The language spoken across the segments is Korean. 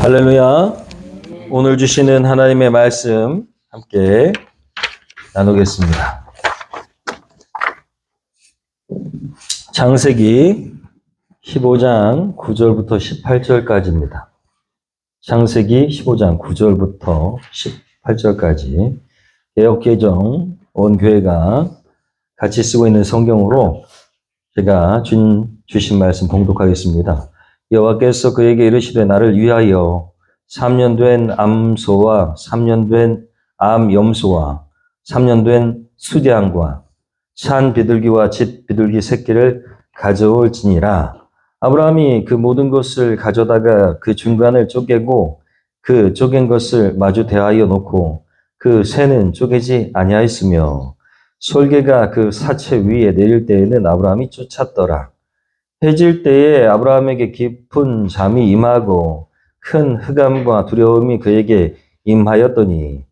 할렐루야. 오늘 주시는 하나님의 말씀 함께 나누겠습니다. 창세기 15장 9절부터 18절까지입니다. 창세기 15장 9절부터 18절까지 개역개정 온 교회가 같이 쓰고 있는 성경으로 제가 주신 말씀 봉독하겠습니다. 여호와께서 그에게 이르시되 나를 위하여 3년 된 암소와 3년 된 암염소와 3년 된 수량과 산 비둘기와 집 비둘기 새끼를 가져올지니라. 아브라함이 그 모든 것을 가져다가 그 중간을 쪼개고 그 쪼갠 것을 마주 대하여 놓고 그 새는 쪼개지 아니하였으며 솔개가 그 사체 위에 내릴 때에는 아브라함이 쫓았더라. 해질 때에 아브라함에게 깊은 잠이 임하고 큰 흑암과 두려움이 그에게 임하였더니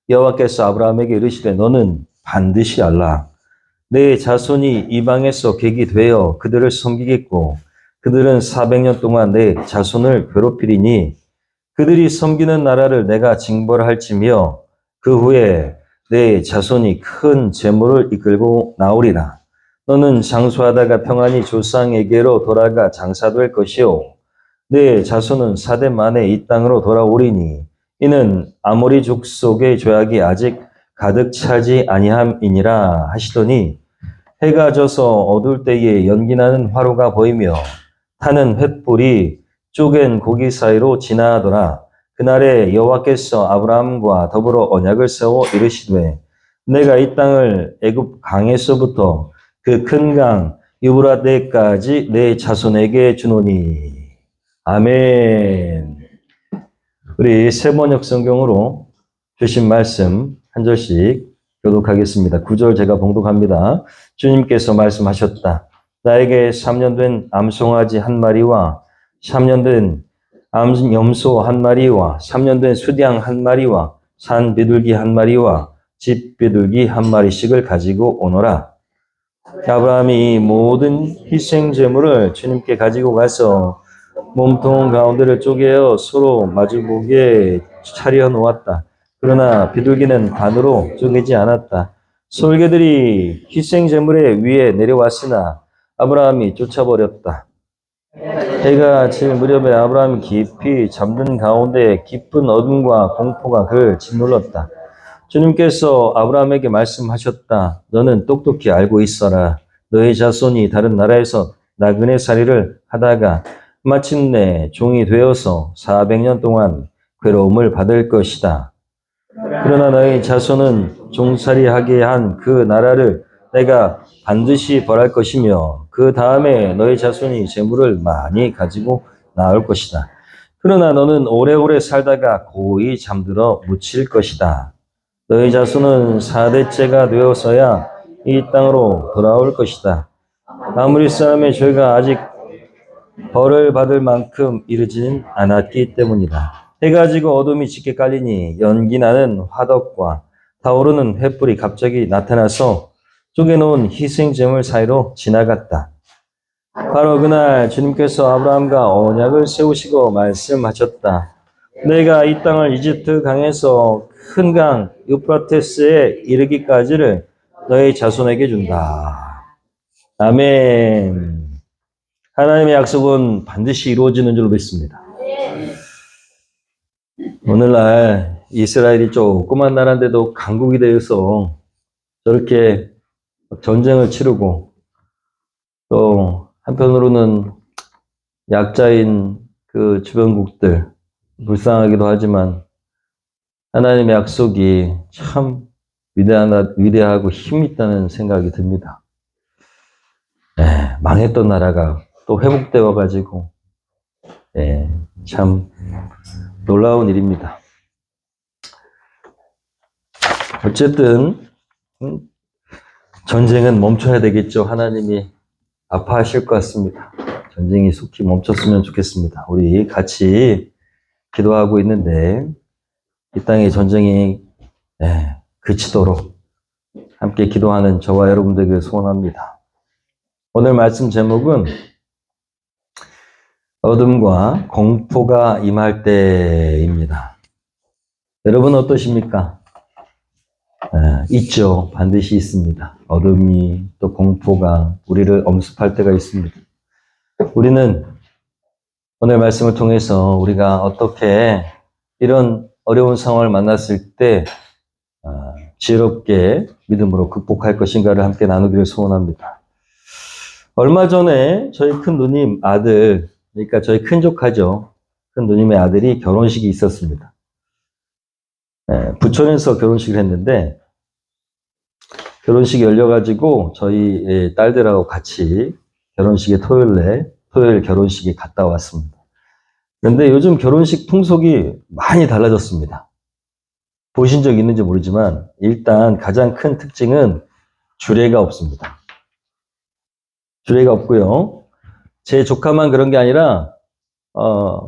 여호와께서 아브라함에게 이르시되 너는 반드시 알라. 내 자손이 이방에서 객이 되어 그들을 섬기겠고 그들은 400년 동안 내 자손을 괴롭히리니 그들이 섬기는 나라를 내가 징벌할지며 그 후에 내 자손이 큰 재물을 이끌고 나오리라. 너는 장수하다가 평안히 조상에게로 돌아가 장사될 것이요 내 자손은 4대 만에 이 땅으로 돌아오리니 이는 아모리 족속의 죄악이 아직 가득 차지 아니함이니라 하시더니 해가 져서 어두울 때에 연기나는 화로가 보이며 타는 횃불이 쪼갠 고기 사이로 지나가더라. 그날에 여호와께서 아브라함과 더불어 언약을 세워 이르시되 내가 이 땅을 애굽 강에서부터 그 큰 강 유브라데까지 내 자손에게 주노니. 아멘. 우리 세번역 성경으로 주신 말씀 한 절씩 교독하겠습니다. 9절 제가 봉독합니다. 주님께서 말씀하셨다. 나에게 3년 된 암송아지 한 마리와 3년 된 암염소 한 마리와 3년 된 수량 한 마리와 산 비둘기 한 마리와 집 비둘기 한 마리씩을 가지고 오너라. 아브라함이 모든 희생 제물을 주님께 가지고 가서 몸통 가운데를 쪼개어 서로 마주보게 차려 놓았다. 그러나 비둘기는 반으로 쪼개지 않았다. 솔개들이 희생 제물의 위에 내려왔으나 아브라함이 쫓아버렸다. 해가 질 무렵에 아브라함이 깊이 잠든 가운데 깊은 어둠과 공포가 그를 짓눌렀다. 주님께서 아브라함에게 말씀하셨다. 너는 똑똑히 알고 있어라. 너의 자손이 다른 나라에서 나그네 살이를 하다가 마침내 종이 되어서 400년 동안 괴로움을 받을 것이다. 그러나 너의 자손은 종살이하게 한 그 나라를 내가 반드시 벌할 것이며 그 다음에 너의 자손이 재물을 많이 가지고 나올 것이다. 그러나 너는 오래오래 살다가 고이 잠들어 묻힐 것이다. 너희 자손은 4대째가 되어서야 이 땅으로 돌아올 것이다. 아무리 사람의 죄가 아직 벌을 받을 만큼 이르지는 않았기 때문이다. 해가 지고 어둠이 짙게 깔리니 연기나는 화덕과 타오르는 횃불이 갑자기 나타나서 쪼개놓은 희생제물 사이로 지나갔다. 바로 그날 주님께서 아브라함과 언약을 세우시고 말씀하셨다. 내가 이 땅을 이집트 강에서 큰 강 유프라테스에 이르기까지를 너의 자손에게 준다. 아멘. 하나님의 약속은 반드시 이루어지는 줄 믿습니다. 오늘날 이스라엘이 조그만 나라인데도 강국이 되어서 저렇게 전쟁을 치르고 또 한편으로는 약자인 그 주변국들 불쌍하기도 하지만 하나님의 약속이 참 위대하고 힘 있다는 생각이 듭니다. 망했던 나라가 또 회복되어 가지고 참 놀라운 일입니다. 어쨌든 전쟁은 멈춰야 되겠죠. 하나님이 아파하실 것 같습니다. 전쟁이 속히 멈췄으면 좋겠습니다. 우리 같이 기도하고 있는데 이 땅의 전쟁이 그치도록 함께 기도하는 저와 여러분들에게 소원합니다. 오늘 말씀 제목은 어둠과 공포가 임할 때입니다. 여러분 어떠십니까? 있죠. 반드시 있습니다. 어둠이 또 공포가 우리를 엄습할 때가 있습니다. 우리는 오늘 말씀을 통해서 우리가 어떻게 이런 어려운 상황을 만났을 때 지혜롭게 믿음으로 극복할 것인가를 함께 나누기를 소원합니다. 얼마 전에 저희 큰 누님 아들, 그러니까 저희 큰 조카죠. 큰 누님의 아들이 결혼식이 있었습니다. 부천에서 결혼식을 했는데 결혼식이 열려가지고 저희 딸들하고 같이 결혼식에 토요일 결혼식에 갔다 왔습니다. 그런데 요즘 결혼식 풍속이 많이 달라졌습니다. 보신 적 있는지 모르지만 일단 가장 큰 특징은 주례가 없습니다. 주례가 없고요. 제 조카만 그런 게 아니라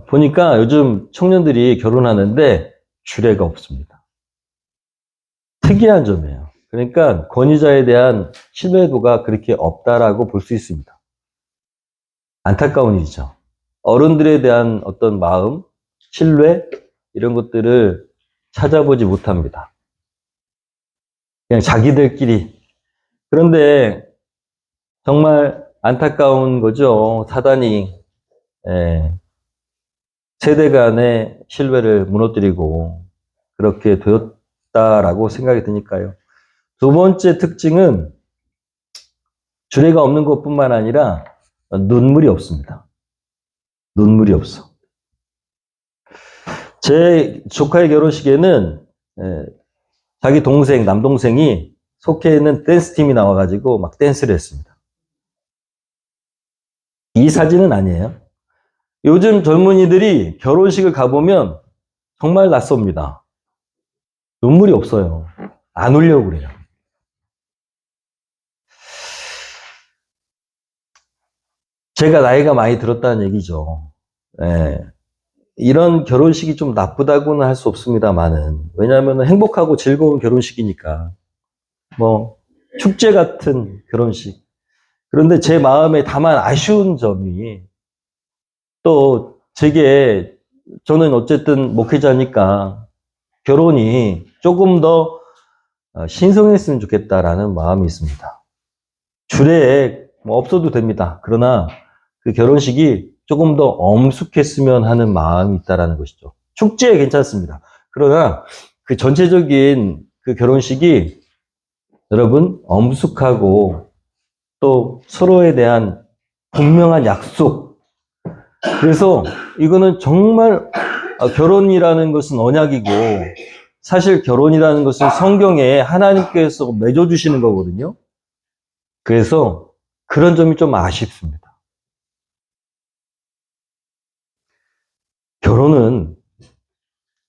보니까 요즘 청년들이 결혼하는데 주례가 없습니다. 특이한 점이에요. 그러니까 권위자에 대한 신뢰도가 그렇게 없다라고 볼 수 있습니다. 안타까운 일이죠. 어른들에 대한 어떤 마음, 신뢰 이런 것들을 찾아보지 못합니다. 그냥 자기들끼리. 그런데 정말 안타까운 거죠. 사단이 세대 간의 신뢰를 무너뜨리고 그렇게 되었다라고 생각이 드니까요. 두 번째 특징은 주례가 없는 것뿐만 아니라 눈물이 없습니다. 눈물이 없어. 제 조카의 결혼식에는 자기 동생, 남동생이 속해 있는 댄스팀이 나와가지고 막 댄스를 했습니다. 이 사진은 아니에요. 요즘 젊은이들이 결혼식을 가보면 정말 낯섭니다. 눈물이 없어요. 안 울려고 그래요. 제가 나이가 많이 들었다는 얘기죠. 이런 결혼식이 좀 나쁘다고는 할 수 없습니다만은, 왜냐하면 행복하고 즐거운 결혼식이니까. 축제 같은 결혼식. 그런데 제 마음에 다만 아쉬운 점이 또 저는 어쨌든 목회자니까 결혼이 조금 더 신성했으면 좋겠다라는 마음이 있습니다. 주례에 없어도 됩니다. 그러나 그 결혼식이 조금 더 엄숙했으면 하는 마음이 있다라는 것이죠. 축제 괜찮습니다. 그러나 그 전체적인 그 결혼식이 여러분 엄숙하고 또 서로에 대한 분명한 약속. 그래서 이거는 정말 결혼이라는 것은 언약이고 사실 결혼이라는 것은 성경에 하나님께서 맺어주시는 거거든요. 그래서 그런 점이 좀 아쉽습니다. 결혼은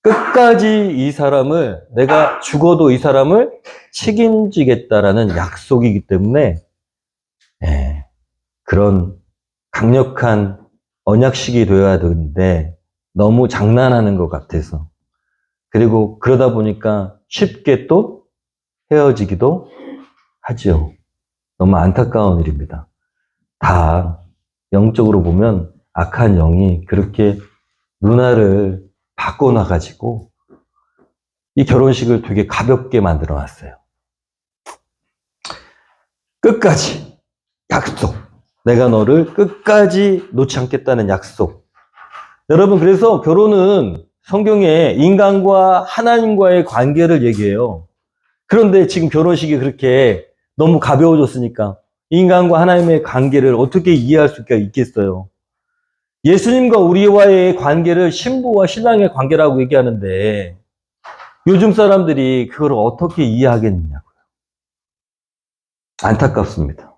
끝까지 내가 죽어도 이 사람을 책임지겠다라는 약속이기 때문에 그런 강력한 언약식이 되어야 되는데 너무 장난하는 것 같아서 그리고 그러다 보니까 쉽게 또 헤어지기도 하죠. 너무 안타까운 일입니다. 다 영적으로 보면 악한 영이 그렇게 문화를 바꿔놔가지고 이 결혼식을 되게 가볍게 만들어 놨어요. 끝까지 약속. 내가 너를 끝까지 놓지 않겠다는 약속. 여러분, 그래서 결혼은 성경에 인간과 하나님과의 관계를 얘기해요. 그런데 지금 결혼식이 그렇게 너무 가벼워졌으니까 인간과 하나님의 관계를 어떻게 이해할 수가 있겠어요? 예수님과 우리와의 관계를 신부와 신랑의 관계라고 얘기하는데 요즘 사람들이 그걸 어떻게 이해하겠느냐고요. 안타깝습니다.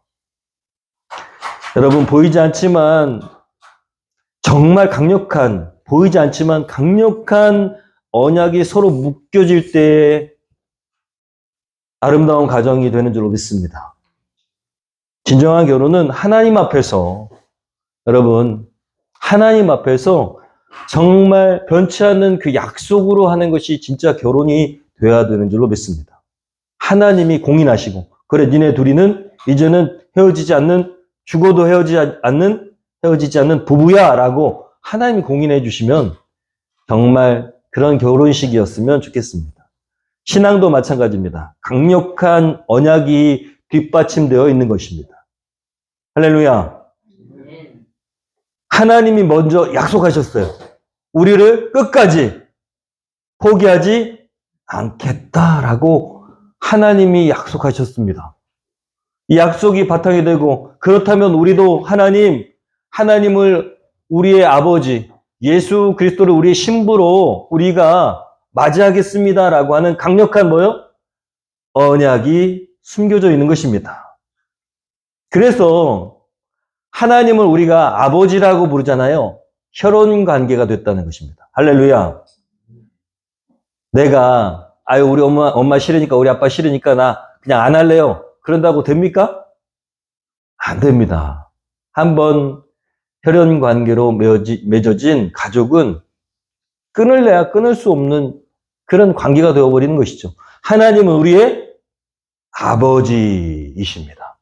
여러분, 보이지 않지만 강력한 언약이 서로 묶여질 때 아름다운 가정이 되는 줄로 믿습니다. 진정한 결혼은 하나님 앞에서 정말 변치 않는 그 약속으로 하는 것이 진짜 결혼이 되어야 되는 줄로 믿습니다. 하나님이 공인하시고, 그래, 니네 둘이는 이제는 죽어도 헤어지지 않는 헤어지지 않는 부부야라고 하나님이 공인해 주시면 정말 그런 결혼식이었으면 좋겠습니다. 신앙도 마찬가지입니다. 강력한 언약이 뒷받침되어 있는 것입니다. 할렐루야. 하나님이 먼저 약속하셨어요. 우리를 끝까지 포기하지 않겠다라고 하나님이 약속하셨습니다. 이 약속이 바탕이 되고, 그렇다면 우리도 하나님을 우리의 아버지, 예수 그리스도를 우리의 신부로 우리가 맞이하겠습니다라고 하는 강력한 언약이 숨겨져 있는 것입니다. 그래서 하나님을 우리가 아버지라고 부르잖아요. 혈연 관계가 됐다는 것입니다. 할렐루야. 내가 우리 엄마 싫으니까, 우리 아빠 싫으니까 나 그냥 안 할래요. 그런다고 됩니까? 안 됩니다. 한번 혈연 관계로 맺어진 가족은 끊을래야 끊을 수 없는 그런 관계가 되어버리는 것이죠. 하나님은 우리의 아버지이십니다.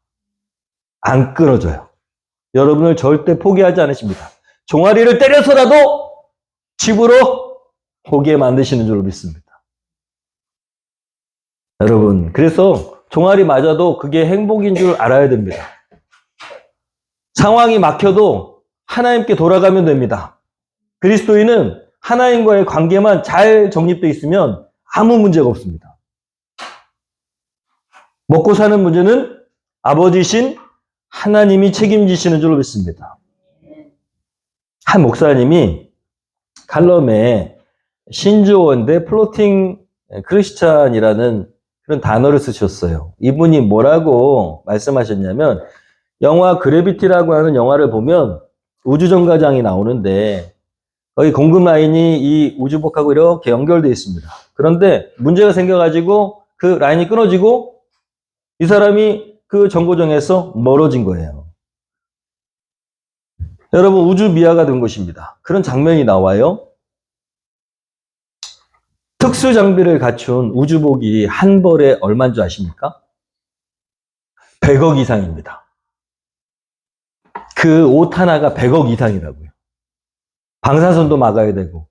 안 끊어져요. 여러분을 절대 포기하지 않으십니다. 종아리를 때려서라도 집으로 오게 만드시는 줄 믿습니다. 여러분, 그래서 종아리 맞아도 그게 행복인 줄 알아야 됩니다. 상황이 막혀도 하나님께 돌아가면 됩니다. 그리스도인은 하나님과의 관계만 잘 정립되어 있으면 아무 문제가 없습니다. 먹고 사는 문제는 아버지신 하나님이 책임지시는 줄로 믿습니다. 한 목사님이 칼럼에 신조어 대 플로팅 크리스찬이라는 그런 단어를 쓰셨어요. 이분이 뭐라고 말씀하셨냐면, 영화 그래비티라고 하는 영화를 보면 우주정거장이 나오는데 거기 공급 라인이 이 우주복하고 이렇게 연결되어 있습니다. 그런데 문제가 생겨가지고 그 라인이 끊어지고 이 사람이 그 정거장에서 멀어진 거예요. 여러분, 우주 미아가 된 것입니다. 그런 장면이 나와요. 특수 장비를 갖춘 우주복이 한 벌에 얼마인 줄 아십니까? 100억 이상입니다. 그 옷 하나가 100억 이상이라고요. 방사선도 막아야 되고.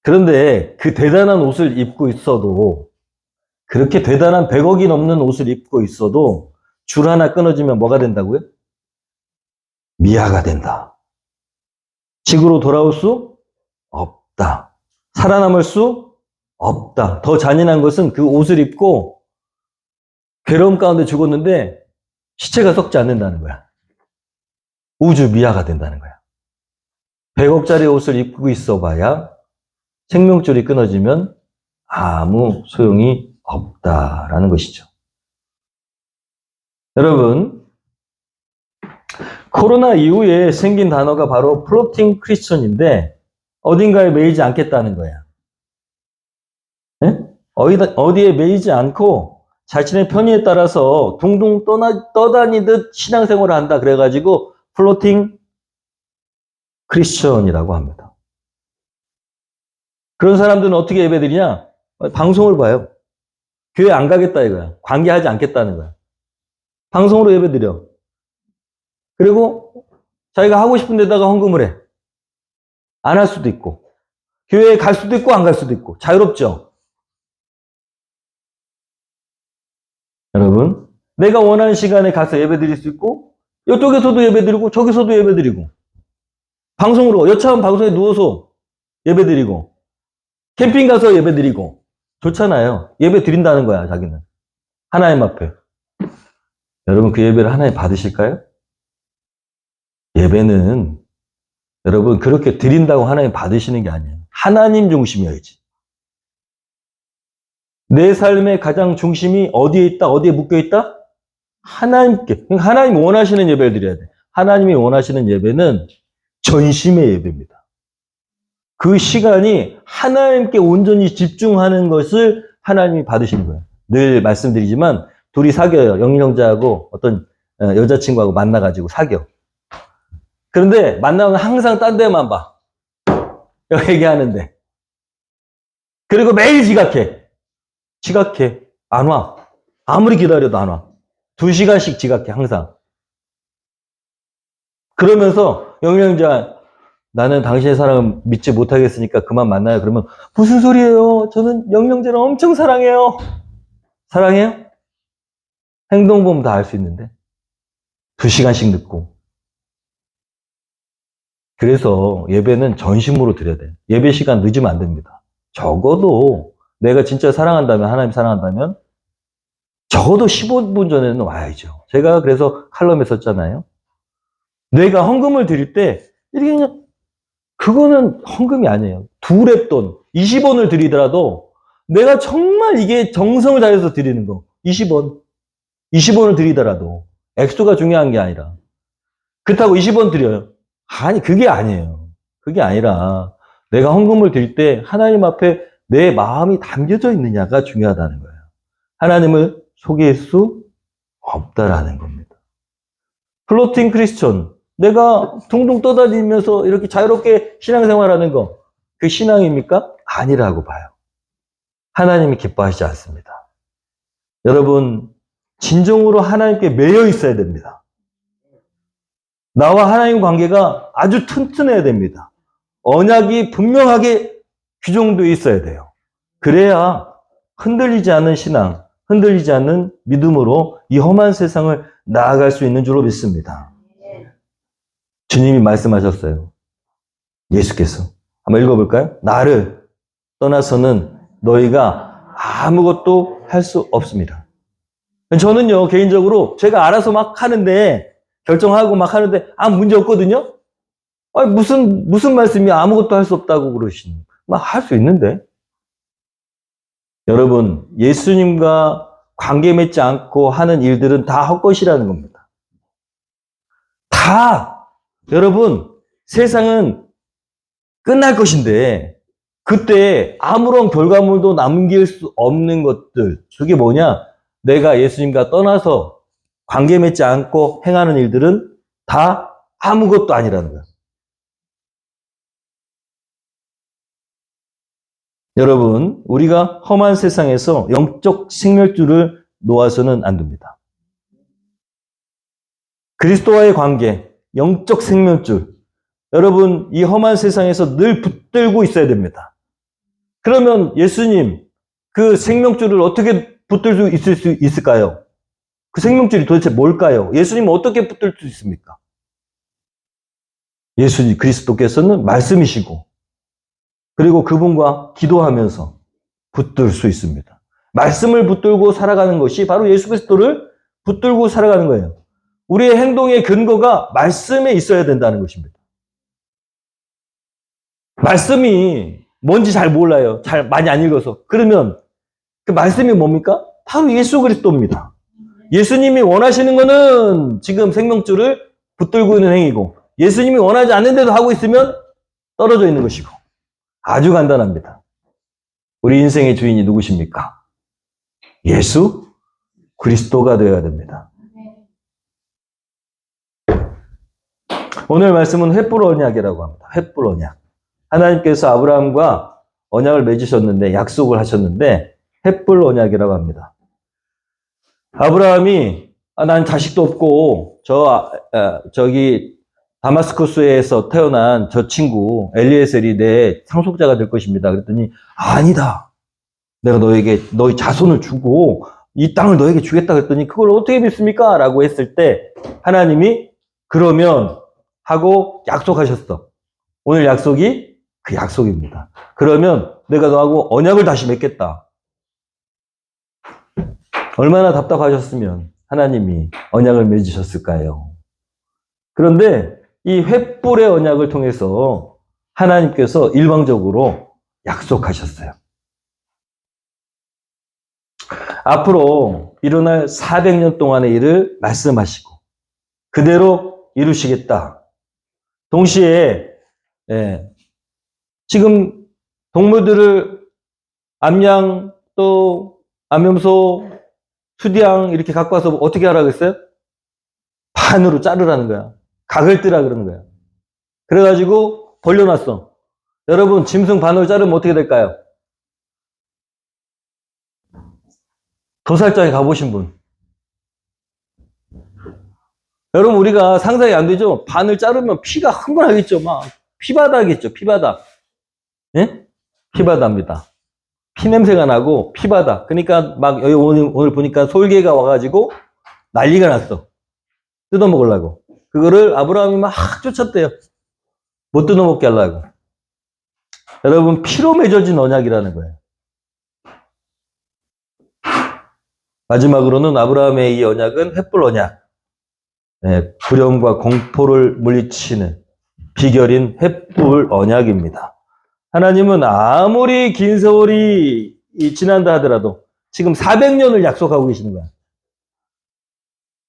그런데 그 대단한 옷을 입고 있어도, 그렇게 대단한 100억이 넘는 옷을 입고 있어도 줄 하나 끊어지면 뭐가 된다고요? 미아가 된다. 지구로 돌아올 수 없다. 살아남을 수 없다. 더 잔인한 것은 그 옷을 입고 괴로움 가운데 죽었는데 시체가 썩지 않는다는 거야. 우주 미아가 된다는 거야. 100억짜리 옷을 입고 있어 봐야 생명줄이 끊어지면 아무 소용이 없다라는 것이죠. 여러분, 코로나 이후에 생긴 단어가 바로 플로팅 크리스천인데 어딘가에 매이지 않겠다는 거야. 네? 어디에 매이지 않고 자신의 편의에 따라서 둥둥 떠다니듯 신앙생활을 한다. 그래가지고 플로팅 크리스천이라고 합니다. 그런 사람들은 어떻게 예배드리냐? 방송을 봐요. 교회 안 가겠다 이거야. 관계하지 않겠다는 거야. 방송으로 예배드려. 그리고 자기가 하고 싶은 데다가 헌금을 해. 안 할 수도 있고, 교회에 갈 수도 있고 안 갈 수도 있고, 자유롭죠? 여러분, 내가 원하는 시간에 가서 예배드릴 수 있고, 이쪽에서도 예배드리고 저기서도 예배드리고, 방송으로 여차하면 방송에 누워서 예배드리고, 캠핑 가서 예배드리고, 좋잖아요. 예배 드린다는 거야, 자기는. 하나님 앞에. 여러분, 그 예배를 하나님 받으실까요? 예배는 여러분 그렇게 드린다고 하나님 받으시는 게 아니에요. 하나님 중심이어야지. 내 삶의 가장 중심이 어디에 있다? 어디에 묶여 있다? 하나님께. 하나님 원하시는 예배를 드려야 돼. 하나님이 원하시는 예배는 전심의 예배입니다. 그 시간이 하나님께 온전히 집중하는 것을 하나님이 받으시는 거예요. 늘 말씀드리지만 둘이 사귀어요. 영영자하고 어떤 여자친구하고 만나가지고 사귀어. 그런데 만나면 항상 딴 데만 봐. 얘기하는데. 그리고 매일 지각해. 안 와. 아무리 기다려도 안 와. 2시간씩 지각해, 항상. 그러면서 영양자, 나는 당신의 사랑을 믿지 못하겠으니까 그만 만나요. 그러면 무슨 소리예요? 저는 영양제를 엄청 사랑해요. 사랑해요? 행동 보면 다 알 수 있는데. 2시간씩 늦고. 그래서 예배는 전심으로 드려야 돼요. 예배 시간 늦으면 안 됩니다. 적어도 내가 진짜 사랑한다면, 하나님 사랑한다면 적어도 15분 전에는 와야죠. 제가 그래서 칼럼에 썼잖아요. 내가 헌금을 드릴 때 이렇게 그냥 그거는 헌금이 아니에요. 2랩돈 20원을 드리더라도 내가 정말 이게 정성을 다해서 드리는 거 20원을 드리더라도 액수가 중요한 게 아니라 그렇다고 20원 드려요. 아니 그게 아니에요. 그게 아니라 내가 헌금을 드릴 때 하나님 앞에 내 마음이 담겨져 있느냐가 중요하다는 거예요. 하나님을 속일 수 없다라는 겁니다. 플로팅 크리스천, 내가 둥둥 떠다니면서 이렇게 자유롭게 신앙생활하는 거, 그 신앙입니까? 아니라고 봐요. 하나님이 기뻐하시지 않습니다. 여러분, 진정으로 하나님께 매여 있어야 됩니다. 나와 하나님 관계가 아주 튼튼해야 됩니다. 언약이 분명하게 규정되어 있어야 돼요. 그래야 흔들리지 않은 신앙, 흔들리지 않는 믿음으로 이 험한 세상을 나아갈 수 있는 줄로 믿습니다. 주님이 말씀하셨어요. 예수께서. 한번 읽어볼까요? 나를 떠나서는 너희가 아무것도 할 수 없습니다. 저는요, 개인적으로 제가 알아서 막 하는데, 결정하고 막 하는데 아무 문제 없거든요? 아니, 무슨 말씀이 아무것도 할 수 없다고 그러시는. 막 할 수 있는데. 여러분, 예수님과 관계 맺지 않고 하는 일들은 다 헛것이라는 겁니다. 다, 여러분, 세상은 끝날 것인데, 그때 아무런 결과물도 남길 수 없는 것들, 그게 뭐냐? 내가 예수님과 떠나서 관계 맺지 않고 행하는 일들은 다 아무것도 아니라는 거예요. 여러분, 우리가 험한 세상에서 영적 생명줄을 놓아서는 안 됩니다. 그리스도와의 관계, 영적 생명줄. 여러분, 이 험한 세상에서 늘 붙들고 있어야 됩니다. 그러면 예수님, 그 생명줄을 어떻게 붙들 수 있을까요? 그 생명줄이 도대체 뭘까요? 예수님은 어떻게 붙들 수 있습니까? 예수님, 그리스도께서는 말씀이시고, 그리고 그분과 기도하면서 붙들 수 있습니다. 말씀을 붙들고 살아가는 것이 바로 예수 그리스도를 붙들고 살아가는 거예요. 우리의 행동의 근거가 말씀에 있어야 된다는 것입니다. 말씀이 뭔지 잘 몰라요. 잘 많이 안 읽어서. 그러면 그 말씀이 뭡니까? 바로 예수 그리스도입니다. 예수님이 원하시는 거는 지금 생명줄을 붙들고 있는 행위고, 예수님이 원하지 않는데도 하고 있으면 떨어져 있는 것이고. 아주 간단합니다. 우리 인생의 주인이 누구십니까? 예수 그리스도가 되어야 됩니다. 오늘 말씀은 횃불 언약이라고 합니다. 횃불 언약. 하나님께서 아브라함과 언약을 맺으셨는데, 약속을 하셨는데 횃불 언약이라고 합니다. 아브라함이 난 자식도 없고 저기 다마스커스에서 태어난 저 친구 엘리에셀이 내 상속자가 될 것입니다. 그랬더니 아니다. 내가 너희 자손을 주고 이 땅을 너에게 주겠다 그랬더니 그걸 어떻게 믿습니까? 라고 했을 때 하나님이 그러면 하고 약속하셨어. 오늘 약속이 그 약속입니다. 그러면 내가 너하고 언약을 다시 맺겠다. 얼마나 답답하셨으면 하나님이 언약을 맺으셨을까요? 그런데 이 횃불의 언약을 통해서 하나님께서 일방적으로 약속하셨어요. 앞으로 일어날 400년 동안의 일을 말씀하시고 그대로 이루시겠다. 동시에 지금 동물들을 암양 또 암염소 수디양 이렇게 갖고 와서 어떻게 하라고 했어요? 반으로 자르라는 거야. 각을 뜨라 그러는 거야. 그래가지고 벌려놨어. 여러분 짐승 반으로 자르면 어떻게 될까요? 도살장에 가보신 분. 여러분, 우리가 상상이 안 되죠? 반을 자르면 피가 흥건하겠죠? 막, 피바다겠죠? 피바다. 예? 피바다입니다. 피 냄새가 나고, 피바다. 그러니까 막, 여기 오늘 보니까 솔개가 와가지고 난리가 났어. 뜯어먹으려고. 그거를 아브라함이 막 쫓았대요. 못 뜯어먹게 하려고. 여러분, 피로 맺어진 언약이라는 거예요. 마지막으로는 아브라함의 이 언약은 횃불 언약. 네, 두려움과 공포를 물리치는 비결인 횃불 언약입니다. 하나님은 아무리 긴 세월이 지난다 하더라도 지금 400년을 약속하고 계시는 거야.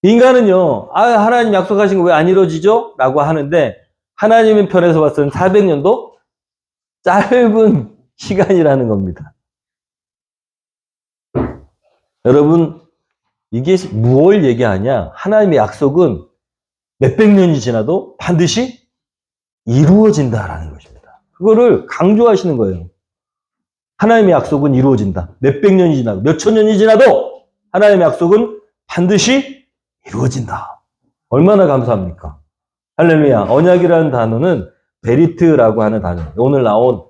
인간은요, 하나님 약속하신 거 왜 안 이루어지죠? 라고 하는데, 하나님의 편에서 봤을 때 400년도 짧은 시간이라는 겁니다. 여러분, 이게 무엇을 얘기하냐? 하나님의 약속은 몇백 년이 지나도 반드시 이루어진다라는 것입니다. 그거를 강조하시는 거예요. 하나님의 약속은 이루어진다. 몇백 년이 지나도, 몇천 년이 지나도 하나님의 약속은 반드시 이루어진다. 얼마나 감사합니까? 할렐루야. 언약이라는 단어는 베리트라고 하는 단어예요. 오늘 나온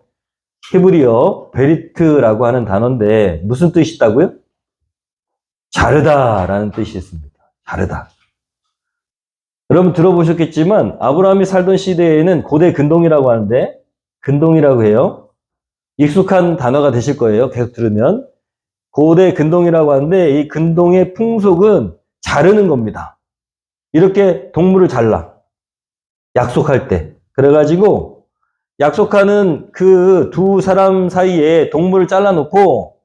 히브리어 베리트라고 하는 단어인데 무슨 뜻이 있다고요? 자르다라는 뜻이 있습니다. 자르다. 여러분 들어보셨겠지만 아브라함이 살던 시대에는 고대 근동이라고 하는데 근동이라고 해요. 익숙한 단어가 되실 거예요. 계속 들으면. 고대 근동이라고 하는데 이 근동의 풍속은 자르는 겁니다. 이렇게 동물을 잘라. 약속할 때. 그래가지고 약속하는 그 두 사람 사이에 동물을 잘라놓고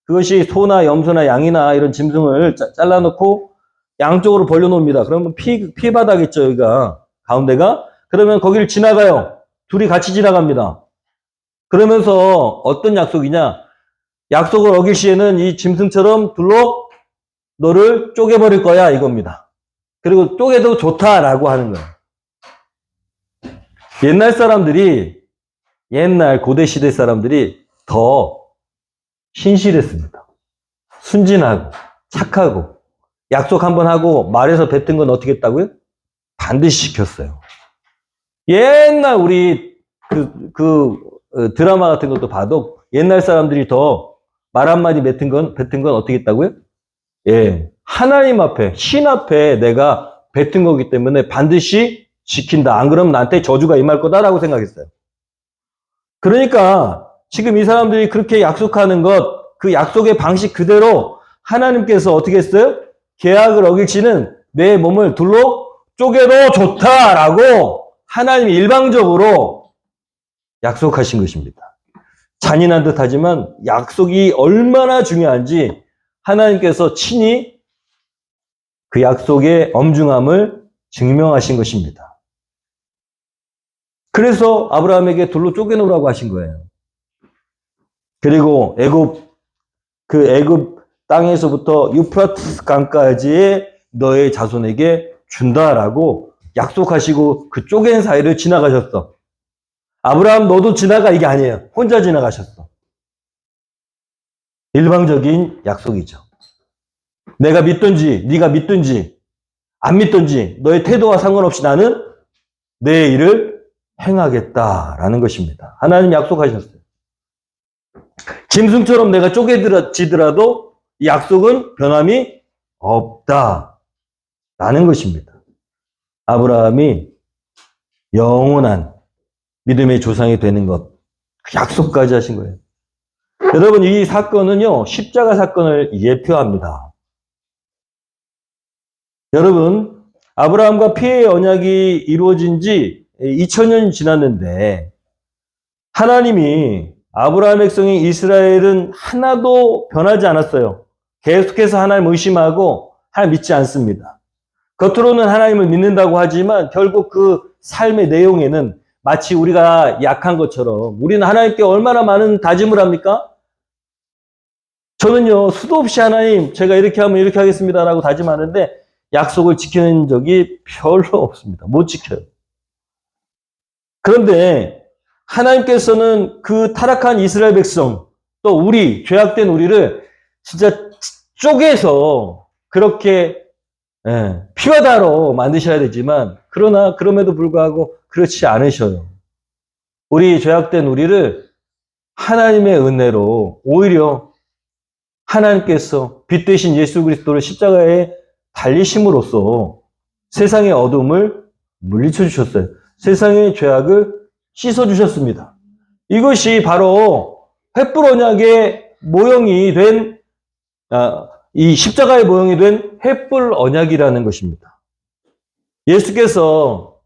그것이 소나 염소나 양이나 이런 짐승을 잘라놓고 양쪽으로 벌려놓습니다. 그러면 피바다겠죠, 여기가. 가운데가. 그러면 거기를 지나가요. 둘이 같이 지나갑니다. 그러면서 어떤 약속이냐. 약속을 어길 시에는 이 짐승처럼 둘로 너를 쪼개버릴 거야, 이겁니다. 그리고 쪼개도 좋다라고 하는 거예요. 옛날 고대 시대 사람들이 더 신실했습니다. 순진하고 착하고 약속 한번 하고 말해서 뱉은 건 어떻게 했다고요? 반드시 지켰어요. 옛날 우리 드라마 같은 것도 봐도 옛날 사람들이 더 말 한마디 뱉은 건 어떻게 했다고요? 예. 하나님 앞에, 신 앞에 내가 뱉은 거기 때문에 반드시 지킨다. 안 그러면 나한테 저주가 임할 거다라고 생각했어요. 그러니까 지금 이 사람들이 그렇게 약속하는 것, 그 약속의 방식 그대로 하나님께서 어떻게 했어요? 계약을 어길지는 내 몸을 둘로 쪼개도 좋다라고 하나님이 일방적으로 약속하신 것입니다. 잔인한 듯 하지만 약속이 얼마나 중요한지 하나님께서 친히 그 약속의 엄중함을 증명하신 것입니다. 그래서 아브라함에게 둘로 쪼개놓으라고 하신 거예요. 그리고 애굽 땅에서부터 유프라테스 강까지의 너의 자손에게 준다라고 약속하시고 그 쪼갠 사이를 지나가셨어. 아브라함 너도 지나가 이게 아니에요. 혼자 지나가셨어. 일방적인 약속이죠. 내가 믿든지 네가 믿든지 안 믿든지 너의 태도와 상관없이 나는 내 일을 행하겠다라는 것입니다. 하나님 약속하셨어요. 짐승처럼 내가 쪼개지더라도 이 약속은 변함이 없다라는 것입니다. 아브라함이 영원한 믿음의 조상이 되는 것, 그 약속까지 하신 거예요. 여러분, 이 사건은요, 십자가 사건을 예표합니다. 여러분, 아브라함과 피의 언약이 이루어진 지 2000년이 지났는데, 하나님이 아브라함의 백성인 이스라엘은 하나도 변하지 않았어요. 계속해서 하나님을 의심하고 하나님 믿지 않습니다. 겉으로는 하나님을 믿는다고 하지만 결국 그 삶의 내용에는 마치 우리가 약한 것처럼 우리는 하나님께 얼마나 많은 다짐을 합니까? 저는요, 수도 없이 하나님, 제가 이렇게 하면 이렇게 하겠습니다라고 다짐하는데 약속을 지키는 적이 별로 없습니다. 못 지켜요. 그런데 하나님께서는 그 타락한 이스라엘 백성, 또 우리, 죄악된 우리를 진짜 쪼개서 그렇게 피바다로 만드셔야 되지만 그러나 그럼에도 불구하고 그렇지 않으셔요. 우리 죄악된 우리를 하나님의 은혜로 오히려 하나님께서 빛 되신 예수 그리스도를 십자가에 달리심으로써 세상의 어둠을 물리쳐 주셨어요. 세상의 죄악을 씻어 주셨습니다. 이것이 바로 횃불 언약의 모형이 된 이 십자가의 모형이 된 횃불 언약이라는 것입니다. 예수께서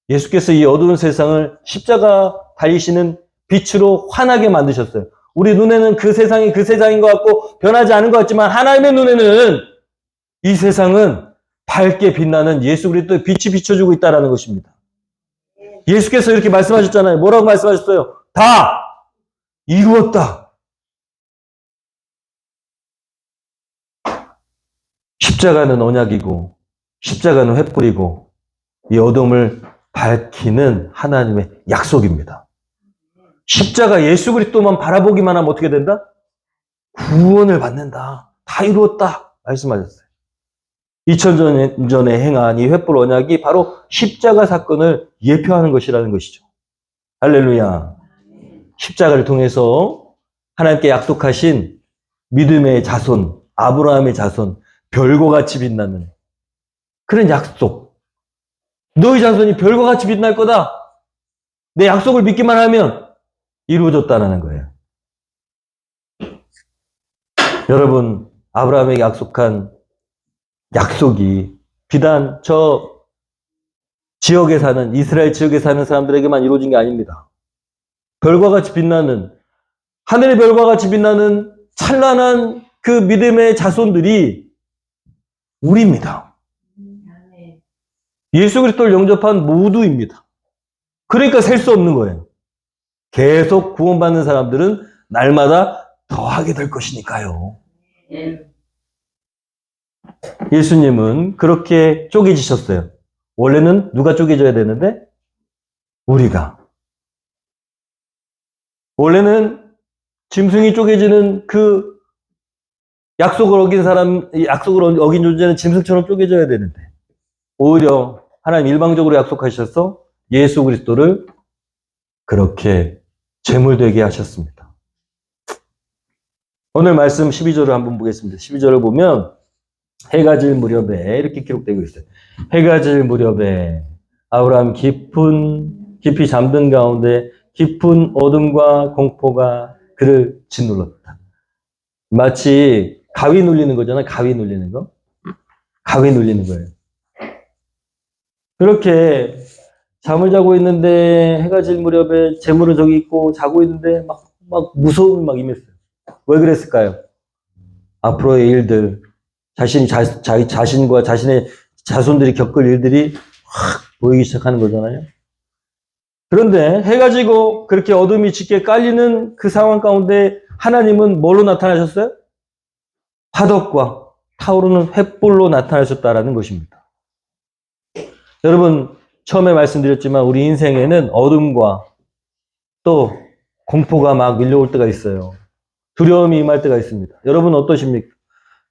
이 어두운 세상을 십자가 달리시는 빛으로 환하게 만드셨어요. 우리 눈에는 그 세상이 그 세상인 것 같고 변하지 않은 것 같지만 하나님의 눈에는 이 세상은 밝게 빛나는 예수 그리스도의 빛이 비춰주고 있다는 것입니다. 예수께서 이렇게 말씀하셨잖아요. 뭐라고 말씀하셨어요? 다 이루었다. 십자가는 언약이고 십자가는 횃불이고 이 어둠을 밝히는 하나님의 약속입니다. 십자가 예수 그리스도만 바라보기만 하면 어떻게 된다? 구원을 받는다. 다 이루었다. 말씀하셨어요. 2000년 전에 행한 이 횃불 언약이 바로 십자가 사건을 예표하는 것이라는 것이죠. 할렐루야. 십자가를 통해서 하나님께 약속하신 믿음의 자손, 아브라함의 자손, 별과 같이 빛나는 그런 약속. 너희 자손이 별과 같이 빛날 거다. 내 약속을 믿기만 하면 이루어졌다는 거예요. 여러분, 아브라함에게 약속한 약속이 비단 저 지역에 사는, 이스라엘 지역에 사는 사람들에게만 이루어진 게 아닙니다. 별과 같이 빛나는, 하늘의 별과 같이 빛나는 찬란한 그 믿음의 자손들이 우리입니다. 예수 그리스도를 영접한 모두입니다. 그러니까 셀 수 없는 거예요. 계속 구원받는 사람들은 날마다 더하게 될 것이니까요. 예수님은 그렇게 쪼개지셨어요. 원래는 누가 쪼개져야 되는데? 우리가. 원래는 짐승이 쪼개지는 그 약속을 어긴 사람, 약속을 어긴 존재는 짐승처럼 쪼개져야 되는데 오히려 하나님 일방적으로 약속하셔서 예수 그리스도를 그렇게 제물되게 하셨습니다. 오늘 말씀 12절을 한번 보겠습니다. 12절을 보면 해가 질 무렵에 이렇게 기록되고 있어요. 해가 질 무렵에 아브라함 깊이 잠든 가운데 깊은 어둠과 공포가 그를 짓눌렀다. 마치 가위 눌리는 거잖아요. 가위 눌리는 거. 가위 눌리는 거예요. 그렇게 잠을 자고 있는데 해가 질 무렵에 재물은 저기 있고 자고 있는데 막 무서움이 막 임했어요. 왜 그랬을까요? 앞으로의 일들, 자신과 자신의 자손들이 겪을 일들이 확 보이기 시작하는 거잖아요. 그런데 해가 지고 그렇게 어둠이 짙게 깔리는 그 상황 가운데 하나님은 뭘로 나타나셨어요? 화덕과 타오르는 횃불로 나타나셨다라는 것입니다. 여러분, 처음에 말씀드렸지만 우리 인생에는 어둠과 또 공포가 막 밀려올 때가 있어요. 두려움이 임할 때가 있습니다. 여러분 어떠십니까?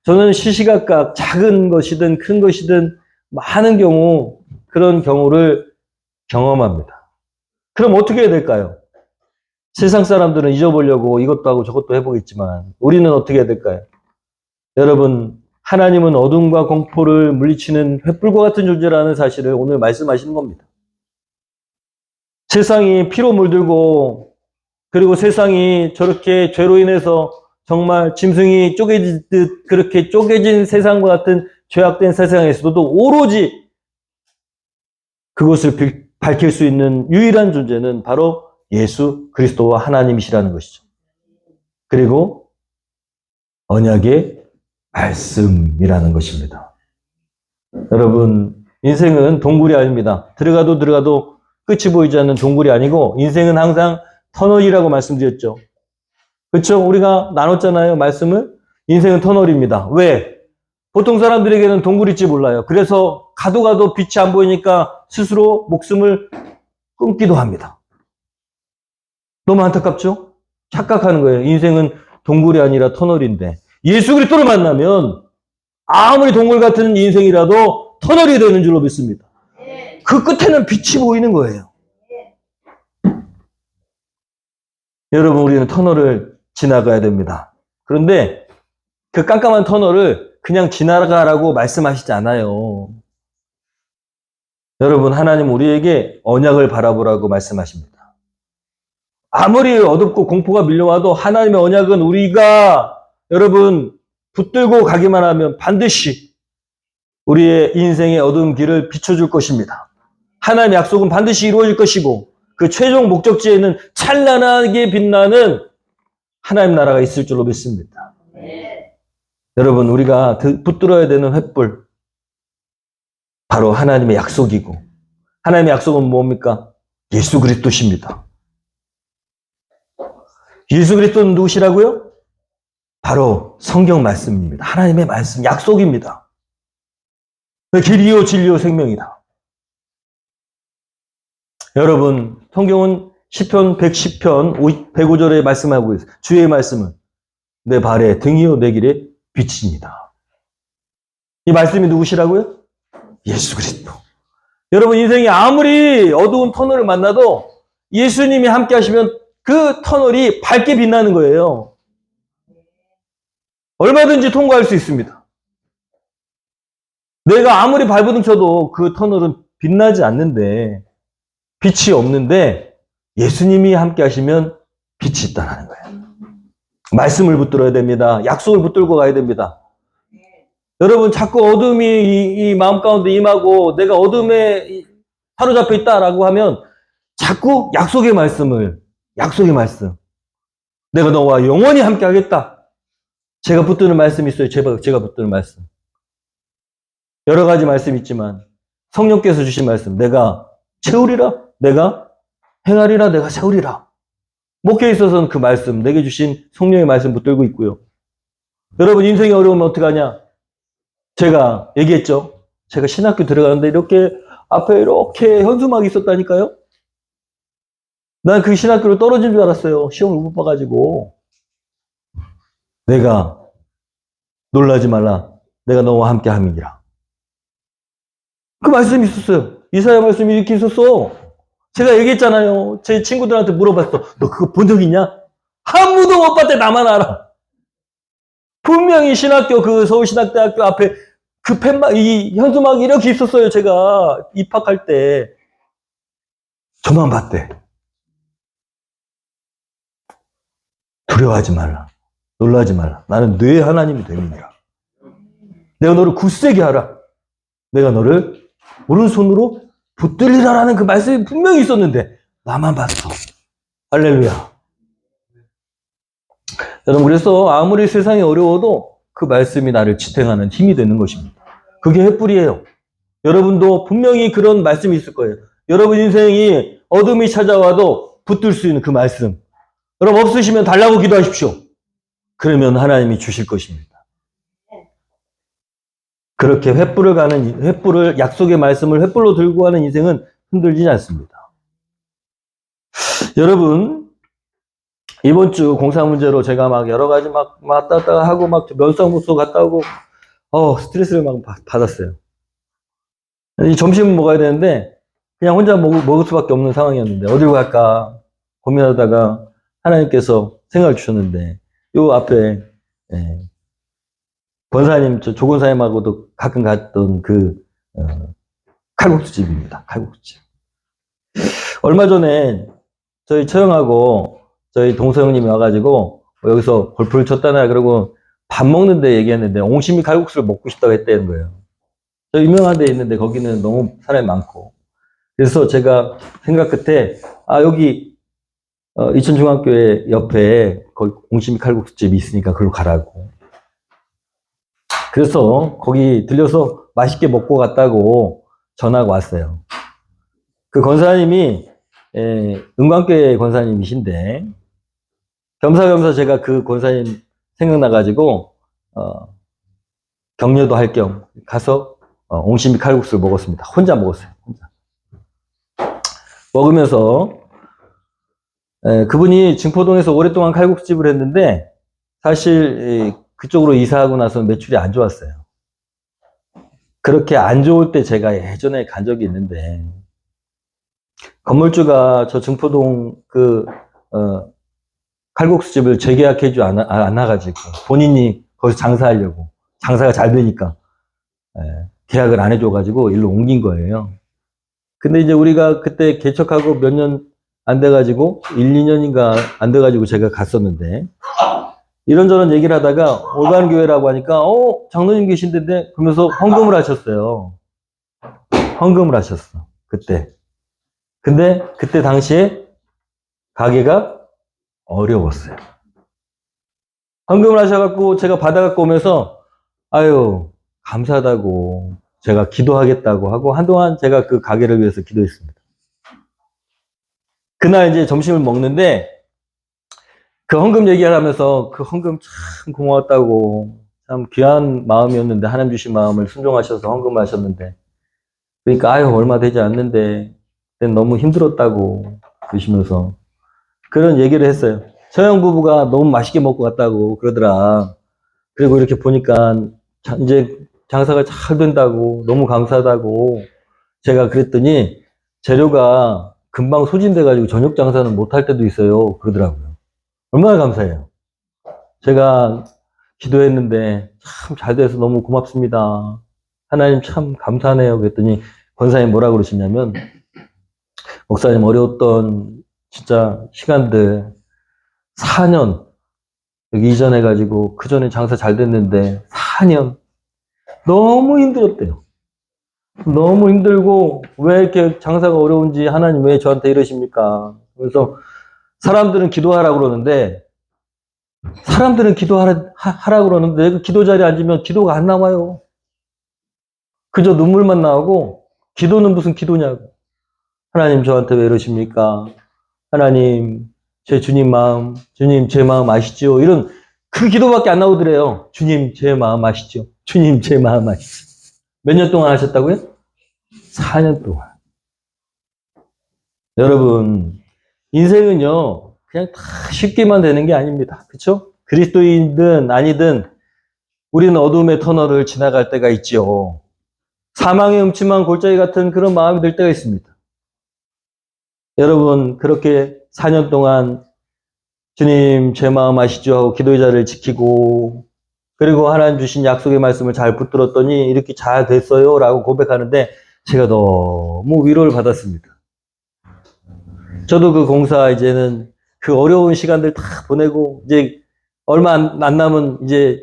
저는 시시각각 작은 것이든 큰 것이든 많은 경우 그런 경우를 경험합니다. 그럼 어떻게 해야 될까요? 세상 사람들은 잊어보려고 이것도 하고 저것도 해보겠지만 우리는 어떻게 해야 될까요? 여러분, 하나님은 어둠과 공포를 물리치는 횃불과 같은 존재라는 사실을 오늘 말씀하시는 겁니다. 세상이 피로 물들고 그리고 세상이 저렇게 죄로 인해서 정말 짐승이 쪼개지듯 그렇게 쪼개진 세상과 같은 죄악된 세상에서도 오로지 그것을 밝힐 수 있는 유일한 존재는 바로 예수 그리스도와 하나님이시라는 것이죠. 그리고 언약의 말씀이라는 것입니다. 여러분, 인생은 동굴이 아닙니다. 들어가도 끝이 보이지 않는 동굴이 아니고 인생은 항상 터널이라고 말씀드렸죠. 그렇죠? 우리가 나눴잖아요. 말씀을. 인생은 터널입니다. 왜? 보통 사람들에게는 동굴일지 몰라요. 그래서 가도 빛이 안 보이니까 스스로 목숨을 끊기도 합니다. 너무 안타깝죠? 착각하는 거예요. 인생은 동굴이 아니라 터널인데 예수 그리스도를 만나면 아무리 동굴 같은 인생이라도 터널이 되는 줄로 믿습니다. 그 끝에는 빛이 보이는 거예요. 여러분, 우리는 터널을 지나가야 됩니다. 그런데 그 깜깜한 터널을 그냥 지나가라고 말씀하시지 않아요. 여러분, 하나님 우리에게 언약을 바라보라고 말씀하십니다. 아무리 어둡고 공포가 밀려와도 하나님의 언약은 우리가 여러분 붙들고 가기만 하면 반드시 우리의 인생의 어두운 길을 비춰줄 것입니다. 하나님의 약속은 반드시 이루어질 것이고 그 최종 목적지에는 찬란하게 빛나는 하나님 나라가 있을 줄로 믿습니다. 여러분, 우리가 붙들어야 되는 횃불 바로 하나님의 약속이고 하나님의 약속은 뭡니까? 예수 그리스도십니다. 예수 그리스도는 누구시라고요? 바로 성경 말씀입니다. 하나님의 말씀, 약속입니다. 길이요 진리요 생명이다. 여러분, 성경은 시편 110편 105절에 말씀하고 있어요. 주의 말씀은 내 발의 등이요 내 길의 빛입니다. 이 말씀이 누구시라고요? 예수 그리스도. 여러분, 인생이 아무리 어두운 터널을 만나도 예수님이 함께 하시면 그 터널이 밝게 빛나는 거예요. 얼마든지 통과할 수 있습니다. 내가 아무리 발버둥 쳐도 그 터널은 빛나지 않는데, 빛이 없는데 예수님이 함께 하시면 빛이 있다는 거예요. 말씀을 붙들어야 됩니다. 약속을 붙들고 가야 됩니다. 여러분, 자꾸 어둠이 이 마음 가운데 임하고 내가 어둠에 사로잡혀 있다라고 하면 자꾸 약속의 말씀, 내가 너와 영원히 함께 하겠다. 제가 붙드는 말씀이 있어요. 제가 붙드는 말씀. 여러 가지 말씀이 있지만 성령께서 주신 말씀, 내가 채우리라, 내가 행하리라, 내가 세우리라. 목회에 있어서는 그 말씀, 내게 주신 성령의 말씀 붙들고 있고요. 여러분, 인생이 어려우면 어떡하냐? 제가 얘기했죠. 제가 신학교 들어가는데 이렇게 앞에 이렇게 현수막이 있었다니까요. 난 그 신학교로 떨어진 줄 알았어요. 시험을 못 봐가지고. 내가 놀라지 말라. 내가 너와 함께 함이니라. 그 말씀이 있었어요. 이사야 말씀이 이렇게 있었어. 제가 얘기했잖아요. 제 친구들한테 물어봤어. 너 그거 본 적 있냐? 아무도 못 봤대. 나만 알아. 분명히 신학교, 그 서울신학대학교 앞에 그 이 현수막이 이렇게 있었어요. 제가 입학할 때. 저만 봤대. 두려워하지 말라. 놀라지 말라. 나는 네 하나님이 됨이니라. 내가 너를 굳세게 하라. 내가 너를 오른손으로 붙들리라라는 그 말씀이 분명히 있었는데 나만 봤어. 할렐루야. 여러분, 그래서 아무리 세상이 어려워도 그 말씀이 나를 지탱하는 힘이 되는 것입니다. 그게 횃불이에요. 여러분도 분명히 그런 말씀이 있을 거예요. 여러분 인생이 어둠이 찾아와도 붙들 수 있는 그 말씀. 여러분, 없으시면 달라고 기도하십시오. 그러면 하나님이 주실 것입니다. 그렇게 횃불을, 약속의 말씀을 횃불로 들고 가는 인생은 흔들리지 않습니다. 여러분, 이번 주 공사 문제로 제가 막 여러 가지 막 왔다 갔다 하고 막 면상무소 갔다 오고, 스트레스를 막 받았어요. 점심은 먹어야 되는데, 그냥 혼자 먹을 수밖에 없는 상황이었는데, 어디로 갈까 고민하다가 하나님께서 생각을 주셨는데, 요 앞에, 권사님, 조 권사님하고도 가끔 갔던 칼국수집입니다. 칼국수집. 얼마 전에 저희 처형하고 저희 동서형님이 와가지고 여기서 골프를 쳤다나 그러고 밥 먹는데 얘기했는데 옹심이 칼국수를 먹고 싶다고 했다는 거예요. 저 유명한 데 있는데 거기는 너무 사람이 많고. 그래서 제가 생각 끝에 여기 이천중학교에 옆에 거기 옹심이 칼국수집이 있으니까 그걸로 가라고. 그래서 거기 들려서 맛있게 먹고 갔다고 전화가 왔어요. 그 권사님이 은광교회 권사님이신데 겸사겸사 제가 그 권사님 생각나가지고 격려도 할 겸 가서 옹심이 칼국수를 먹었습니다. 혼자 먹었어요. 혼자. 먹으면서 그분이 증포동에서 오랫동안 칼국수집을 했는데 사실 그쪽으로 이사하고 나서 매출이 안 좋았어요. 그렇게 안 좋을 때 제가 예전에 간 적이 있는데, 건물주가 저 증포동 칼국수집을 재계약해주지 않아가지고, 본인이 거기서 장사하려고, 장사가 잘 되니까, 계약을 안 해줘가지고 일로 옮긴 거예요. 근데 이제 우리가 그때 개척하고 몇 년 안 돼가지고, 1, 2년인가 안 돼가지고 제가 갔었는데, 이런저런 얘기를 하다가 올간교회라고 하니까 장로님 계신데 그러면서 헌금을 하셨어요. 헌금을 하셨어. 그때. 근데 그때 당시에 가게가 어려웠어요. 헌금을 하셔갖고 제가 받아갖고 오면서 아유 감사하다고 제가 기도하겠다고 하고 한동안 제가 그 가게를 위해서 기도했습니다. 그날 이제 점심을 먹는데 그 헌금 얘기를 하면서 그 헌금 참 고마웠다고 참 귀한 마음이었는데 하나님 주신 마음을 순종하셔서 헌금을 하셨는데 그러니까 아유 얼마 되지 않는데 그땐 너무 힘들었다고 그러시면서 그런 얘기를 했어요. 서영 부부가 너무 맛있게 먹고 갔다고 그러더라. 그리고 이렇게 보니까 이제 장사가 잘 된다고 너무 감사하다고 제가 그랬더니 재료가 금방 소진돼가지고 저녁 장사는 못할 때도 있어요 그러더라고요. 얼마나 감사해요. 제가 기도했는데 참 잘 돼서 너무 고맙습니다. 하나님 참 감사하네요. 그랬더니 권사님 뭐라 그러시냐면 목사님 어려웠던 진짜 시간들 4년 여기 이전해가지고 그 전에 장사 잘 됐는데 4년 너무 힘들었대요. 너무 힘들고 왜 이렇게 장사가 어려운지 하나님 왜 저한테 이러십니까? 그래서 사람들은 기도하라고 그러는데 사람들은 기도하라고 그러는데 그 기도 자리에 앉으면 기도가 안 나와요. 그저 눈물만 나오고 기도는 무슨 기도냐고. 하나님 저한테 왜 이러십니까? 하나님 제 주님 마음, 주님 제 마음 아시죠? 이런 그 기도밖에 안 나오더래요. 주님 제 마음 아시죠? 주님 제 마음 아시죠? 몇 년 동안 하셨다고요? 4년 동안. 여러분 인생은요 그냥 다 쉽게만 되는 게 아닙니다. 그렇죠? 그리스도인든 아니든 우리는 어둠의 터널을 지나갈 때가 있죠. 사망의 음침한 골짜기 같은 그런 마음이 들 때가 있습니다. 여러분 그렇게 4년 동안 주님 제 마음 아시죠? 하고 기도의 자리를 지키고 그리고 하나님 주신 약속의 말씀을 잘 붙들었더니 이렇게 잘 됐어요 라고 고백하는데 제가 너무 위로를 받았습니다. 저도 그 공사 이제는 그 어려운 시간들 다 보내고 이제 얼마 안 남은 이제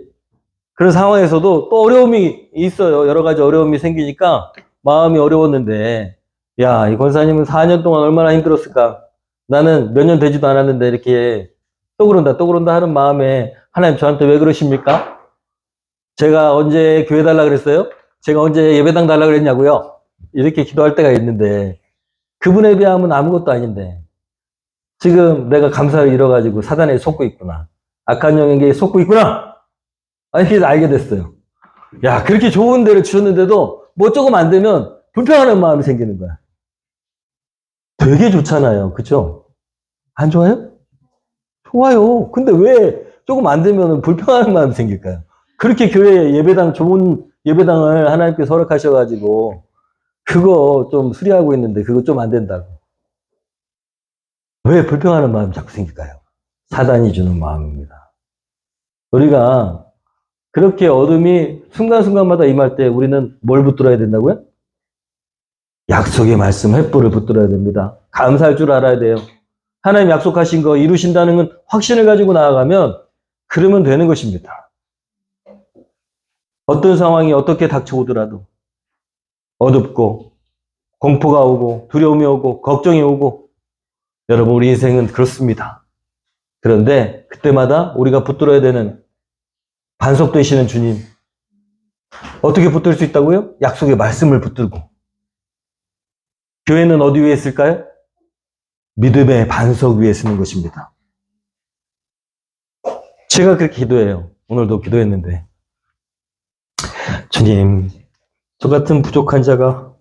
그런 상황에서도 또 어려움이 있어요. 여러 가지 어려움이 생기니까 마음이 어려웠는데 야, 이 권사님은 4년 동안 얼마나 힘들었을까? 나는 몇 년 되지도 않았는데 이렇게 또 그런다 하는 마음에 하나님 저한테 왜 그러십니까? 제가 언제 교회 달라 그랬어요? 제가 언제 예배당 달라 그랬냐고요? 이렇게 기도할 때가 있는데 그분에 비하면 아무것도 아닌데 지금 내가 감사를 잃어가지고 사단에 속고 있구나. 악한 영에게 속고 있구나. 이렇게 알게 됐어요. 야, 그렇게 좋은 데를 주셨는데도 뭐 조금 안 되면 불평하는 마음이 생기는 거야. 되게 좋잖아요. 그죠? 안 좋아요? 좋아요. 근데 왜 조금 안 되면 불평하는 마음이 생길까요? 그렇게 교회 예배당, 좋은 예배당을 하나님께서 허락하셔가지고, 그거 좀 수리하고 있는데, 그거 좀 안 된다고. 왜 불평하는 마음이 자꾸 생길까요? 사단이 주는 마음입니다. 우리가 그렇게 어둠이 순간순간마다 임할 때 우리는 뭘 붙들어야 된다고요? 약속의 말씀, 횃불을 붙들어야 됩니다. 감사할 줄 알아야 돼요. 하나님 약속하신 거 이루신다는 건 확신을 가지고 나아가면 그러면 되는 것입니다. 어떤 상황이 어떻게 닥쳐오더라도 어둡고 공포가 오고 두려움이 오고 걱정이 오고 여러분 우리 인생은 그렇습니다. 그런데 그때마다 우리가 붙들어야 되는 반석 되시는 주님 어떻게 붙들 수 있다고요? 약속의 말씀을 붙들고 교회는 어디 위에 있을까요? 믿음의 반석 위에 쓰는 것입니다. 제가 그렇게 기도해요. 오늘도 기도했는데 주님 저 같은 부족한 자가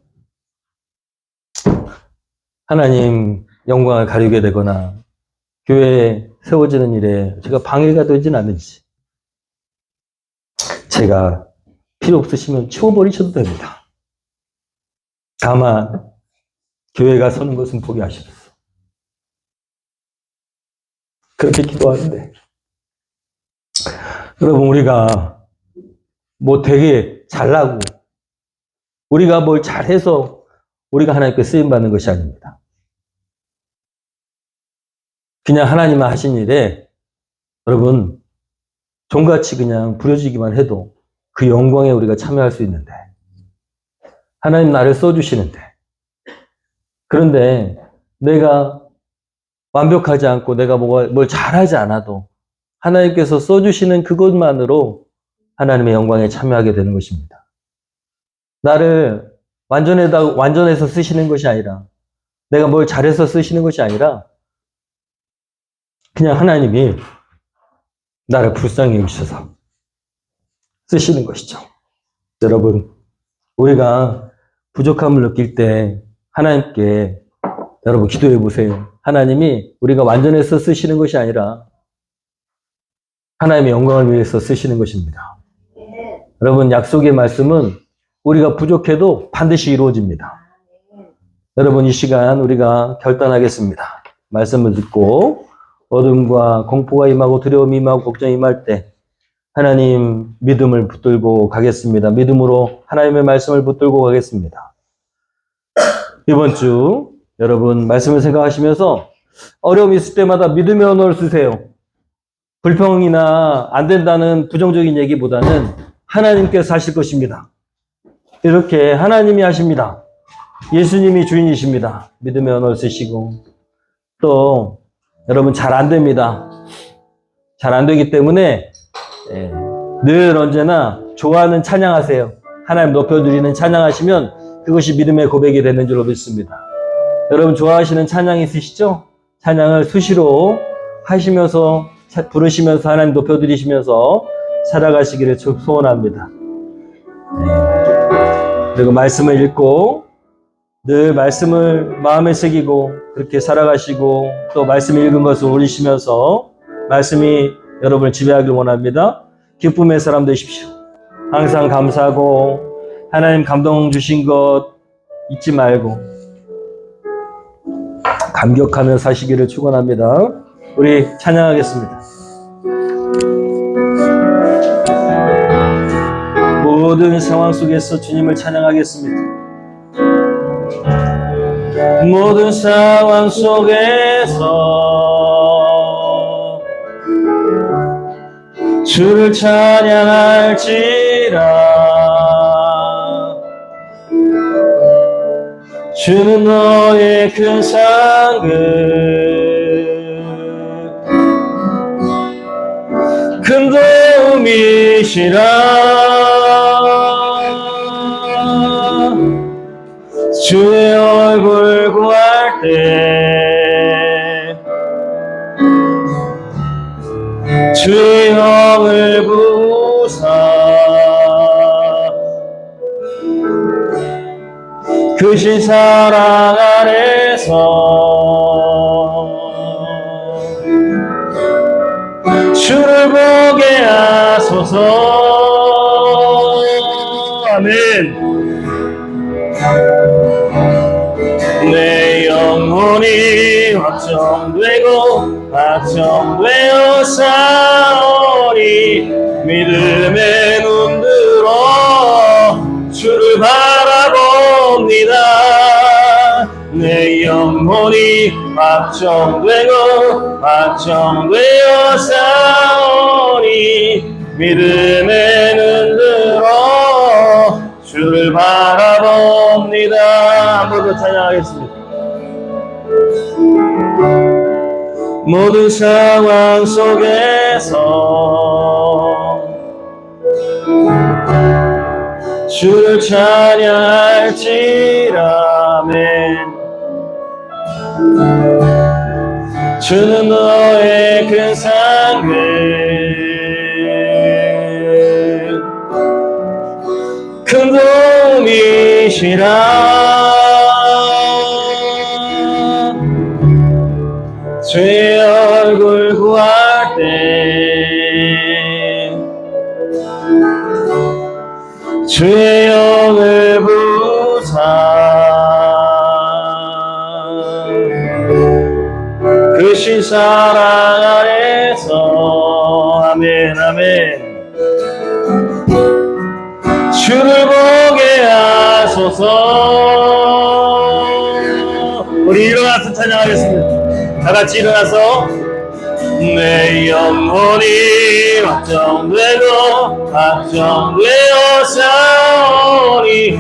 하나님 영광을 가리게 되거나 교회에 세워지는 일에 제가 방해가 되진 않는지 제가 필요 없으시면 치워버리셔도 됩니다. 다만 교회가 서는 것은 포기하십시오. 그렇게 기도하는데 여러분, 우리가 뭐 되게 잘나고 우리가 뭘 잘해서 우리가 하나님께 쓰임받는 것이 아닙니다. 그냥 하나님은 하신 일에 여러분 종같이 그냥 부려지기만 해도 그 영광에 우리가 참여할 수 있는데, 하나님 나를 써주시는데, 그런데 내가 완벽하지 않고 내가 뭘 잘하지 않아도 하나님께서 써주시는 그것만으로 하나님의 영광에 참여하게 되는 것입니다. 나를 완전해서 쓰시는 것이 아니라, 내가 뭘 잘해서 쓰시는 것이 아니라 그냥 하나님이 나를 불쌍히 여기셔서 쓰시는 것이죠. 여러분, 우리가 부족함을 느낄 때 하나님께 여러분 기도해 보세요. 하나님이 우리가 완전해서 쓰시는 것이 아니라 하나님의 영광을 위해서 쓰시는 것입니다. 여러분, 약속의 말씀은 우리가 부족해도 반드시 이루어집니다. 여러분, 이 시간 우리가 결단하겠습니다. 말씀을 듣고 어둠과 공포가 임하고 두려움이 임하고 걱정이 임할 때 하나님 믿음을 붙들고 가겠습니다. 믿음으로 하나님의 말씀을 붙들고 가겠습니다. 이번 주 여러분 말씀을 생각하시면서 어려움이 있을 때마다 믿음의 언어를 쓰세요. 불평이나 안 된다는 부정적인 얘기보다는 하나님께서 하실 것입니다. 이렇게 하나님이 하십니다. 예수님이 주인이십니다. 믿음의 언어를 쓰시고, 또 여러분 잘 안 됩니다. 잘 안 되기 때문에 늘 언제나 좋아하는 찬양하세요. 하나님 높여드리는 찬양하시면 그것이 믿음의 고백이 되는 줄로 믿습니다. 여러분 좋아하시는 찬양 있으시죠? 찬양을 수시로 하시면서 부르시면서 하나님 높여드리시면서 살아가시기를 소원합니다. 그리고 말씀을 읽고 늘 말씀을 마음에 새기고 그렇게 살아가시고, 또 말씀 읽은 것을 올리시면서 말씀이 여러분을 지배하길 원합니다. 기쁨의 사람 되십시오. 항상 감사하고 하나님 감동 주신 것 잊지 말고 감격하며 사시기를 축원합니다. 우리 찬양하겠습니다. 모든 상황 속에서 주님을 찬양하겠습니다. 모든 상황 속에서 주를 찬양할지라. 주는 너의 큰 상급, 큰 도움이시라. 주의 얼굴 구할 때 주의 영을 부으사 크신 사랑 안에서 주를 보게 하소서. 아멘. 내 영혼이 확정되어 싸우리. 믿음의 눈 들어 주를 바라봅니다. 내 영혼이 확정되어 싸우리. 믿음의 눈 들어 주를 바라봅니다. 한 번 더 찬양하겠습니다. 모든 상황 속에서 주를 찬양할지라. 아멘. 주는 너의 큰 상급, 큰 도움이시라. 주의 얼굴 구할 때 주의 영을 부사 그 신사랑 안에서 아멘 아멘 주를 보게 하소서. 우리 일어나서 찬양하겠습니다. 다 같이 일어나서 내 영혼이 확정되고 확정되어 싸우니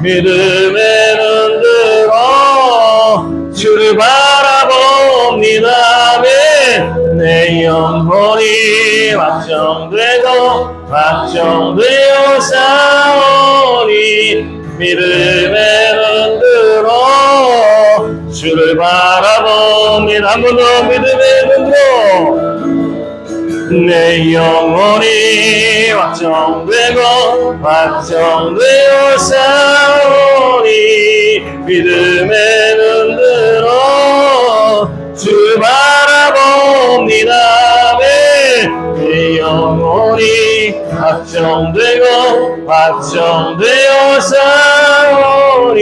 믿음에 눈들어 주를 바라봅니다. 내 영혼이 확정되고 확정되어 싸우니 믿음에 눈들어 주를 바라봅니다. 한 번 더 믿음에 눈들어 내 영혼이 확정되고 확정되어 싸우니 믿음에 눈들어 주를 바라봅니다. 내 영혼이 확정되고 확정되어 싸우니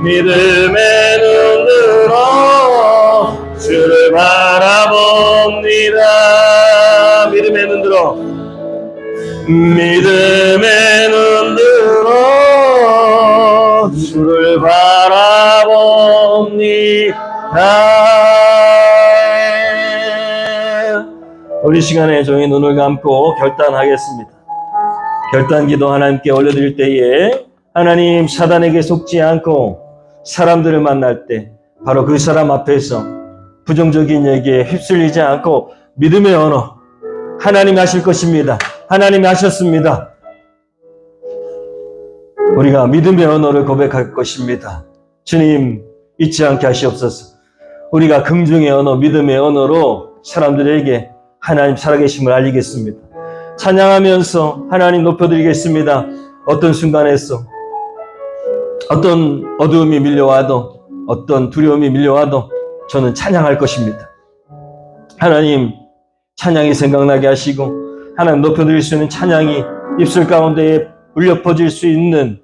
믿음에 눈들어 주를 바라봅니다. 믿음에 눈들어 믿음에 눈들어 주를 바라봅니다. 우리 시간에 조용히 눈을 감고 결단하겠습니다. 결단 기도 하나님께 올려드릴 때에 하나님 사단에게 속지 않고 사람들을 만날 때 바로 그 사람 앞에서 부정적인 얘기에 휩쓸리지 않고 믿음의 언어 하나님이 하실 것입니다. 하나님이 하셨습니다. 우리가 믿음의 언어를 고백할 것입니다. 주님 잊지 않게 하시옵소서. 우리가 긍정의 언어, 믿음의 언어로 사람들에게 하나님 살아계심을 알리겠습니다. 찬양하면서 하나님 높여드리겠습니다. 어떤 순간에서 어떤 어두움이 밀려와도 어떤 두려움이 밀려와도 저는 찬양할 것입니다. 하나님 찬양이 생각나게 하시고 하나님 높여드릴 수 있는 찬양이 입술 가운데에 울려 퍼질 수 있는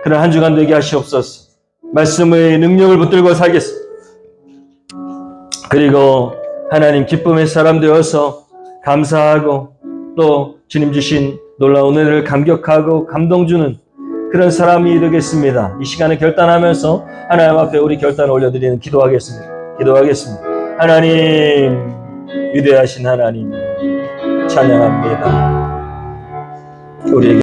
그런 한 주간 되게 하시옵소서. 말씀의 능력을 붙들고 살겠습니다. 그리고 하나님 기쁨의 사람 되어서 감사하고 또 주님 주신 놀라운 은혜를 감격하고 감동 주는 그런 사람이 되겠습니다. 이 시간에 결단하면서 하나님 앞에 우리 결단을 올려드리는 기도하겠습니다. 하나님 위대하신 하나님 찬양합니다. 우리에게